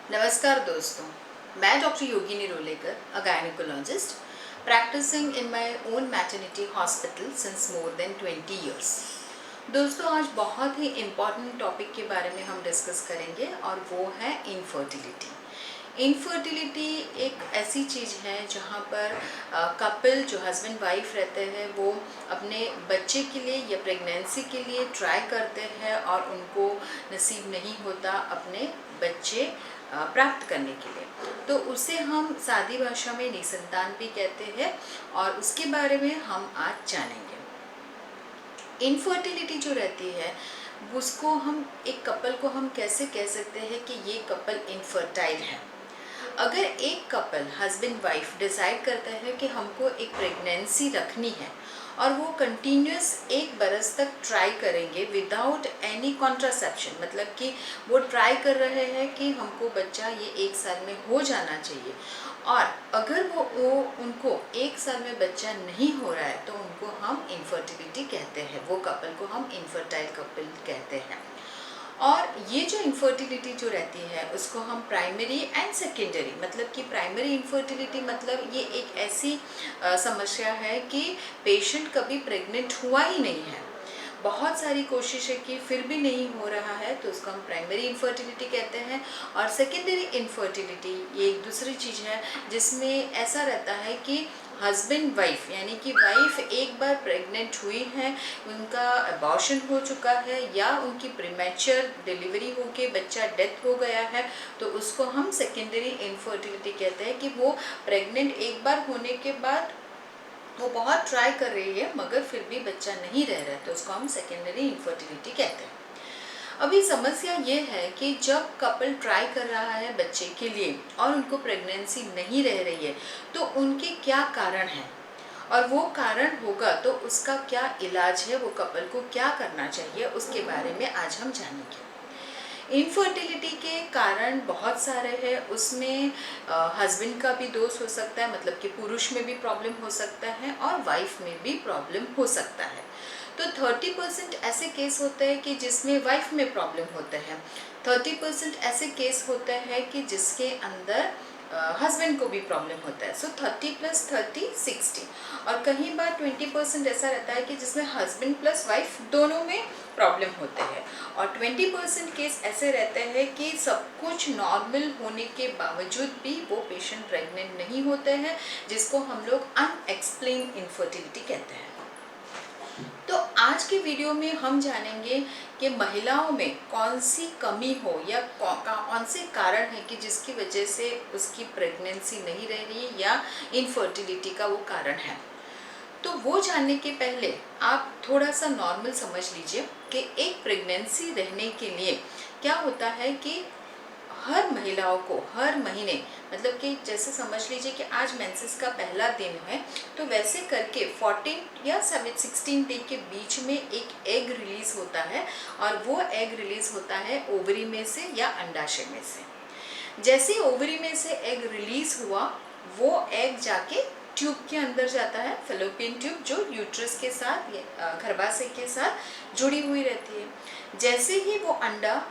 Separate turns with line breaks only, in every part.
नमस्कार दोस्तों, मैं doctor Yogini Rolekar, a gynaecologist practising in my own maternity hospital since more than 20 years. दोस्तों, आज बहुत ही इम्पॉर्टेंट टॉपिक के बारे में हम डिस्कस करेंगे और वो है इनफर्टिलिटी। इनफर्टिलिटी एक ऐसी चीज़ है जहाँ पर कपल जो हस्बैंड वाइफ रहते हैं वो अपने बच्चे के लिए या प्रेगनेंसी के लिए ट्राई करते हैं और उनको नसीब नहीं होता अपने बच्चे प्राप्त करने के लिए, तो उसे हम सादी भाषा में निसंतान भी कहते हैं और उसके बारे में हम आज जानेंगे। इनफर्टिलिटी जो रहती है उसको हम एक कपल को हम कैसे कह सकते हैं कि ये कपल इनफर्टाइल है। अगर एक कपल हस्बैंड वाइफ डिसाइड करता है कि हमको एक प्रेगनेंसी रखनी है और वो कंटिन्यूस 1 बरस तक ट्राई करेंगे विदाउट एनी कॉन्ट्रासेप्शन, मतलब कि वो ट्राई कर रहे हैं कि हमको बच्चा ये 1 साल में हो जाना चाहिए, और अगर वो उनको 1 साल में बच्चा नहीं हो रहा है तो उनको हम इनफर्टिलिटी कहते हैं, वो कपल को हम इनफर्टाइल कपल कहते हैं। और ये जो इनफर्टिलिटी जो रहती है उसको हम प्राइमरी एंड सेकेंडरी, मतलब कि प्राइमरी इनफर्टिलिटी मतलब ये एक ऐसी समस्या है कि पेशेंट कभी प्रेग्नेंट हुआ ही नहीं है, बहुत सारी कोशिशें की फिर भी नहीं हो रहा है, तो उसको हम प्राइमरी इनफर्टिलिटी कहते हैं। और सेकेंडरी इनफर्टिलिटी ये एक दूसरी चीज़ है जिसमें ऐसा रहता है कि हस्बैंड वाइफ यानी कि वाइफ एक बार प्रेग्नेंट हुई है, उनका अबॉर्शन हो चुका है या उनकी प्रीमैच्योर डिलीवरी होके बच्चा डेथ हो गया है, तो उसको हम सेकेंडरी इनफर्टिलिटी कहते हैं कि वो प्रेग्नेंट एक बार होने के बाद वो बहुत ट्राई कर रही है मगर फिर भी बच्चा नहीं रह रहा है, तो उसको हम सेकेंडरी इनफर्टिलिटी कहते हैं। अभी समस्या ये है कि जब कपल ट्राई कर रहा है बच्चे के लिए और उनको प्रेगनेंसी नहीं रह रही है, तो उनके क्या कारण हैं और वो कारण होगा तो उसका क्या इलाज है, वो कपल को क्या करना चाहिए, उसके बारे में आज हम जानेंगे। इनफर्टिलिटी के कारण बहुत सारे हैं, उसमें हस्बैंड का भी दोष हो सकता है, मतलब कि पुरुष में भी प्रॉब्लम हो सकता है और वाइफ में भी प्रॉब्लम हो सकता है। तो 30% ऐसे केस होते हैं कि जिसमें वाइफ में प्रॉब्लम होते हैं, 30% ऐसे केस होते हैं कि जिसके अंदर हस्बैंड को भी प्रॉब्लम होता है। सो 30 + 30 60, और कहीं बार 20% ऐसा रहता है कि जिसमें हस्बैंड प्लस वाइफ दोनों में प्रॉब्लम होते हैं, और 20% केस ऐसे रहते हैं कि सब कुछ नॉर्मल होने के बावजूद भी वो पेशेंट प्रेग्नेंट नहीं होते हैं, जिसको हम लोग अनएक्सप्लेन इनफर्टिलिटी कहते हैं। तो आज के वीडियो में हम जानेंगे कि महिलाओं में कौन सी कमी हो या कौन से कारण है कि जिसकी वजह से उसकी प्रेगनेंसी नहीं रह रही है या इनफर्टिलिटी का वो कारण है। तो वो जानने के पहले आप थोड़ा सा नॉर्मल समझ लीजिए कि एक प्रेगनेंसी रहने के लिए क्या होता है कि हर महिलाओं को हर महीने, मतलब कि जैसे समझ लीजिए कि आज मेंसेस का पहला दिन है, तो वैसे करके 14 या 16 डे के बीच में एक एग रिलीज होता है, और वो एग रिलीज होता है ओवरी में से या अंडाशय में से। जैसे ओवरी में से एग रिलीज हुआ, वो एग जाके ट्यूब के अंदर जाता है, फेलोपियन ट्यूब जो यूट्रस के साथ गर्भाशय के साथ जुड़ी हुई रहती है। जैसे ही वो अंडा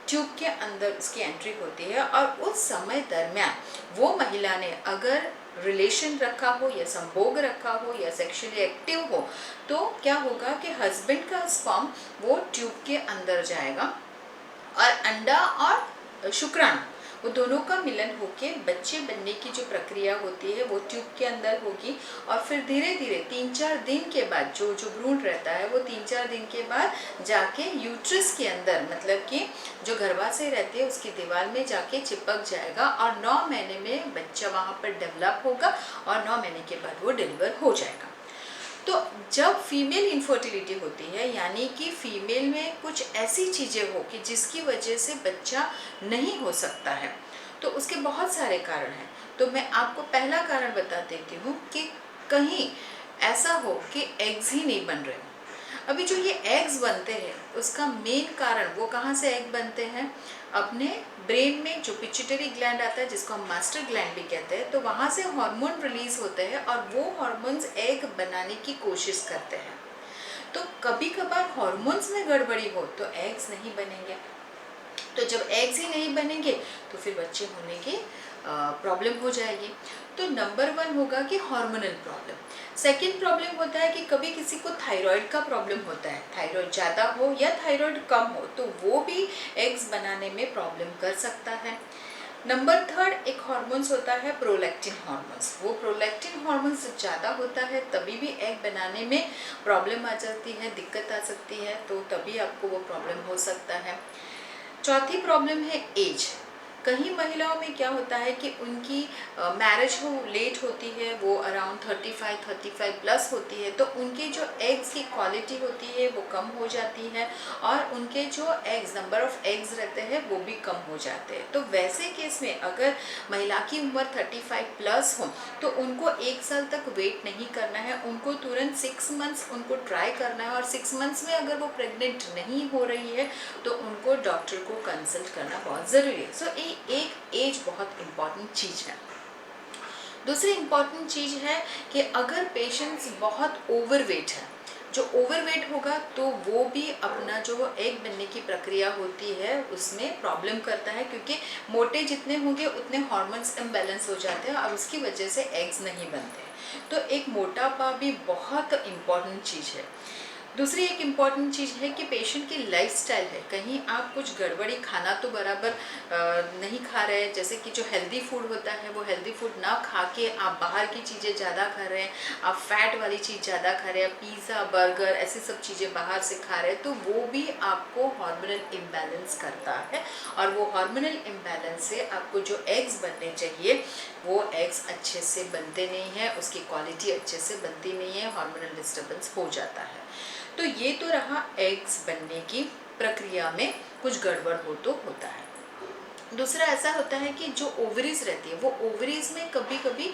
ट्यूब के अंदर उसकी एंट्री होती है और उस समय दरमियान वो महिला ने अगर रिलेशन रखा हो या संभोग रखा हो या सेक्सुअली एक्टिव हो, तो क्या होगा कि हस्बैंड का स्पर्म वो ट्यूब के अंदर जाएगा और अंडा और शुक्राणु वो दोनों का मिलन होके बच्चे बनने की जो प्रक्रिया होती है वो ट्यूब के अंदर होगी, और फिर धीरे धीरे 3-4 दिन के बाद जो भ्रूण रहता है वो 3-4 दिन के बाद जाके यूट्रस के अंदर, मतलब कि जो गर्भाशय रहती है उसकी दीवार में जाके चिपक जाएगा, और 9 महीने में बच्चा वहाँ पर डेवलप होगा और 9 महीने के बाद वो डिलीवर हो जाएगा। तो जब फीमेल इनफर्टिलिटी होती है यानी कि फीमेल में कुछ ऐसी चीज़ें हो कि जिसकी वजह से बच्चा नहीं हो सकता है, तो उसके बहुत सारे कारण हैं। तो मैं आपको पहला कारण बता देती हूँ कि कहीं ऐसा हो कि एग्स ही नहीं बन रहे हो। अभी जो ये एग्स बनते हैं उसका मेन कारण, वो कहाँ से एग बनते हैं, अपने ब्रेन में जो पिट्यूटरी ग्लैंड आता है जिसको हम मास्टर ग्लैंड भी कहते हैं, तो वहाँ से हार्मोन रिलीज होते हैं और वो हार्मोन्स एग बनाने की कोशिश करते हैं। तो कभी कभार हार्मोन्स में गड़बड़ी हो तो एग्स नहीं बनेंगे। तो जब एग्स ही नहीं बनेंगे तो फिर बच्चे होने की प्रॉब्लम हो जाएगी। तो नंबर 1 होगा कि हार्मोनल प्रॉब्लम। सेकंड प्रॉब्लम होता है कि कभी किसी को थायराइड का प्रॉब्लम होता है, थायराइड ज़्यादा हो या थायराइड कम हो तो वो भी एग्स बनाने में प्रॉब्लम कर सकता है। नंबर 3 एक हार्मोन्स होता है प्रोलैक्टिन हार्मोन्स। वो प्रोलैक्टिन हार्मोन्स ज़्यादा होता है तभी भी एग बनाने में प्रॉब्लम आ जाती है, दिक्कत आ सकती है, तो तभी आपको वो प्रॉब्लम हो सकता है। चौथी प्रॉब्लम है एज। कहीं महिलाओं में क्या होता है कि उनकी मैरिज हो लेट होती है, वो अराउंड 35 प्लस होती है, तो उनके जो एग्स की क्वालिटी होती है वो कम हो जाती है और उनके जो एग्स नंबर ऑफ एग्स रहते हैं वो भी कम हो जाते हैं। तो वैसे केस में अगर महिला की उम्र 35 प्लस हो तो उनको 1 साल तक वेट नहीं करना है, उनको तुरंत 6 मंथ्स उनको ट्राई करना है और 6 मंथ्स में अगर वो प्रेग्नेंट नहीं हो रही है तो उनको डॉक्टर को कंसल्ट करना बहुत ज़रूरी है। सो एक एज बहुत इम्पॉर्टेंट चीज़ है। दूसरी इम्पॉर्टेंट चीज़ है कि अगर पेशेंट्स बहुत ओवरवेट है, जो ओवरवेट होगा तो वो भी अपना जो एग बनने की प्रक्रिया होती है उसमें प्रॉब्लम करता है, क्योंकि मोटे जितने होंगे उतने हार्मोन्स इम्बैलेंस हो जाते हैं और उसकी वजह से एग्स नहीं बनते। तो एक मोटापा भी बहुत इम्पॉर्टेंट चीज़ है। दूसरी एक इम्पॉर्टेंट चीज़ है कि पेशेंट की लाइफस्टाइल है, कहीं आप कुछ गड़बड़ी खाना तो बराबर नहीं खा रहे हैं, जैसे कि जो हेल्दी फूड होता है वो हेल्दी फूड ना खा के आप बाहर की चीज़ें ज़्यादा खा रहे हैं, आप फैट वाली चीज़ ज़्यादा खा रहे हैं, पिज़्ज़ा बर्गर ऐसी सब चीज़ें बाहर से खा रहे हैं, तो वो भी आपको हार्मोनल इम्बैलेंस करता है और वो हार्मोनल इम्बैलेंस से आपको जो एग्स बनने चाहिए वो एग्स अच्छे से बनते नहीं हैं, उसकी क्वालिटी अच्छे से बनती नहीं है, हार्मोनल डिस्टर्बेंस हो जाता है। तो ये तो रहा एग्स बनने की प्रक्रिया में कुछ गड़बड़ हो तो होता है। दूसरा ऐसा होता है कि जो ओवरीज रहती है वो ओवरीज में कभी कभी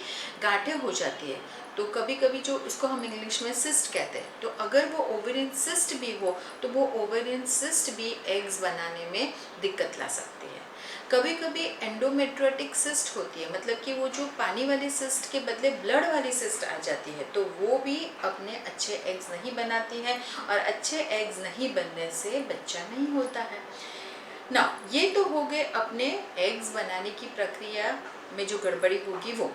गांठें हो जाती है, तो कभी कभी जो इसको हम इंग्लिश में सिस्ट कहते हैं, तो अगर वो ओवेरियन सिस्ट भी हो तो वो ओवेरियन सिस्ट भी एग्स बनाने में दिक्कत ला सकती है। कभी कभी एंडोमेट्रियोटिक सिस्ट होती है, मतलब कि वो जो पानी वाली सिस्ट के बदले ब्लड वाली सिस्ट आ जाती है, तो वो भी अपने अच्छे एग्स नहीं बनाती है और अच्छे एग्स नहीं बनने से बच्चा नहीं होता है ना। ये तो हो गए अपने एग्स बनाने की प्रक्रिया में जो गड़बड़ी होगी वो।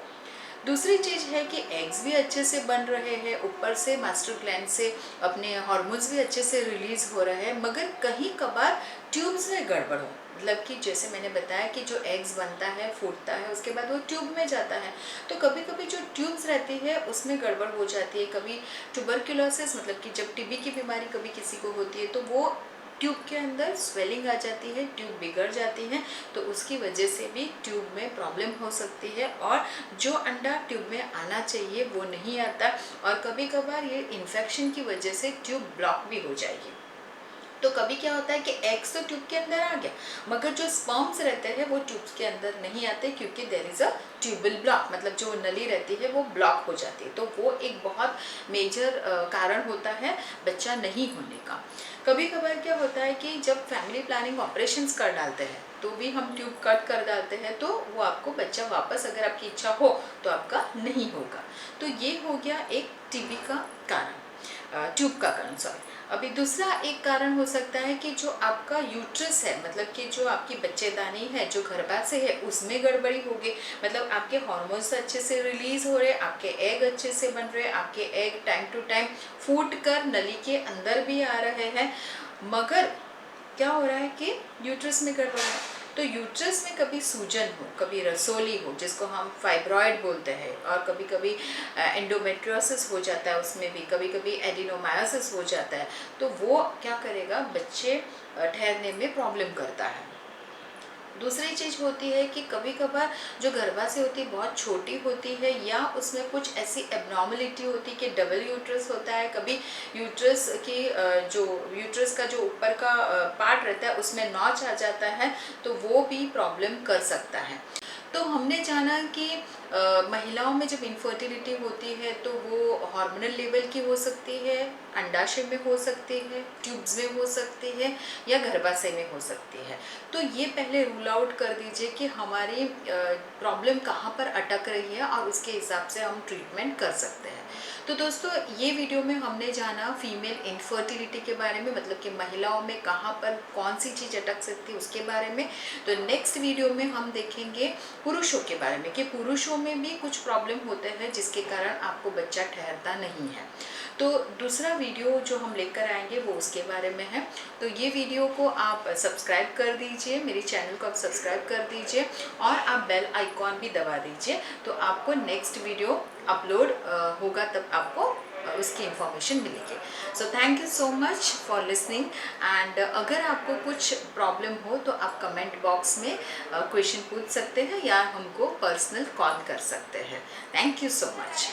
दूसरी चीज़ है कि एग्स भी अच्छे से बन रहे हैं, ऊपर से मास्टर ग्लैंड से अपने हार्मोन्स भी अच्छे से रिलीज हो रहे हैं, मगर कहीं कभार ट्यूब्स में गड़बड़ हो, मतलब कि जैसे मैंने बताया कि जो एग्स बनता है फूटता है उसके बाद वो ट्यूब में जाता है, तो कभी कभी जो ट्यूब्स रहती है उसमें गड़बड़ हो जाती है। कभी ट्यूबरक्यूलोसिस, मतलब कि जब टीबी की बीमारी कभी किसी को होती है तो वो ट्यूब के अंदर स्वेलिंग आ जाती है, ट्यूब बिगड़ जाती है, तो उसकी वजह से भी ट्यूब में प्रॉब्लम हो सकती है और जो अंडा ट्यूब में आना चाहिए वो नहीं आता और कभी कभार ये इन्फेक्शन की वजह से ट्यूब ब्लॉक भी हो जाएगी। तो कभी क्या होता है कि एग्स तो ट्यूब के अंदर आ गया मगर जो स्पर्म्स रहते हैं वो ट्यूब्स के अंदर नहीं आते, क्योंकि there is a tubal block, मतलब जो नली रहती है वो ब्लॉक हो जाती है, तो वो एक बहुत मेजर कारण होता है बच्चा नहीं होने का। कभी कभार क्या होता है कि जब फैमिली प्लानिंग ऑपरेशंस कर डालते हैं तो भी हम ट्यूब कट कर डालते हैं, तो वो आपको बच्चा वापस अगर आपकी इच्छा हो तो आपका नहीं होगा। तो ये हो गया एक टीबी का कारण, ट्यूब का कारण, सॉरी। अभी दूसरा एक कारण हो सकता है कि जो आपका यूट्रस है, मतलब कि जो आपकी बच्चेदानी है जो गर्भाशय है उसमें गड़बड़ी होगी, मतलब आपके हार्मोन्स अच्छे से रिलीज हो रहे, आपके एग अच्छे से बन रहे, आपके एग टाइम टू टाइम फूट कर नली के अंदर भी आ रहे हैं, मगर क्या हो रहा है कि यूट्रस में गड़बड़ है। तो यूट्रस में कभी सूजन हो, कभी रसोली हो जिसको हम फाइब्रॉयड बोलते हैं, और कभी कभी एंडोमेट्रियोसिस हो जाता है, उसमें भी कभी कभी एडिनोमायोसिस हो जाता है, तो वो क्या करेगा, बच्चे ठहरने में प्रॉब्लम करता है। दूसरी चीज़ होती है कि कभी कभार जो गर्भाशय होती है बहुत छोटी होती है या उसमें कुछ ऐसी एबनॉर्मलिटी होती है कि डबल यूट्रस होता है, कभी यूट्रस की जो यूट्रस का जो ऊपर का पार्ट रहता है उसमें नॉच आ जाता है, तो वो भी प्रॉब्लम कर सकता है। तो हमने जाना कि महिलाओं में जब इनफर्टिलिटी होती है तो वो हार्मोनल लेवल की हो सकती है, अंडाशय में हो सकती है, ट्यूब्स में हो सकती है या गर्भाशय में हो सकती है। तो ये पहले रूल आउट कर दीजिए कि हमारी प्रॉब्लम कहाँ पर अटक रही है और उसके हिसाब से हम ट्रीटमेंट कर सकते हैं। तो दोस्तों ये वीडियो में हमने जाना फीमेल इनफर्टिलिटी के बारे में, मतलब कि महिलाओं में कहाँ पर कौन सी चीज़ अटक सकती है उसके बारे में। तो नेक्स्ट वीडियो में हम देखेंगे पुरुषों के बारे में कि पुरुषों में भी कुछ प्रॉब्लम होते हैं जिसके कारण आपको बच्चा ठहरता नहीं है। तो दूसरा वीडियो जो हम लेकर आएंगे वो उसके बारे में है। तो ये वीडियो को आप सब्सक्राइब कर दीजिए, मेरे चैनल को आप सब्सक्राइब कर दीजिए और आप बेल आइकॉन भी दबा दीजिए, तो आपको नेक्स्ट वीडियो अपलोड होगा तब आपको उसकी इंफॉर्मेशन मिलेगी। So thank you so much for listening. And अगर आपको कुछ प्रॉब्लम हो तो आप कमेंट बॉक्स में क्वेश्चन पूछ सकते हैं या हमको पर्सनल कॉल कर सकते हैं। Thank you so much.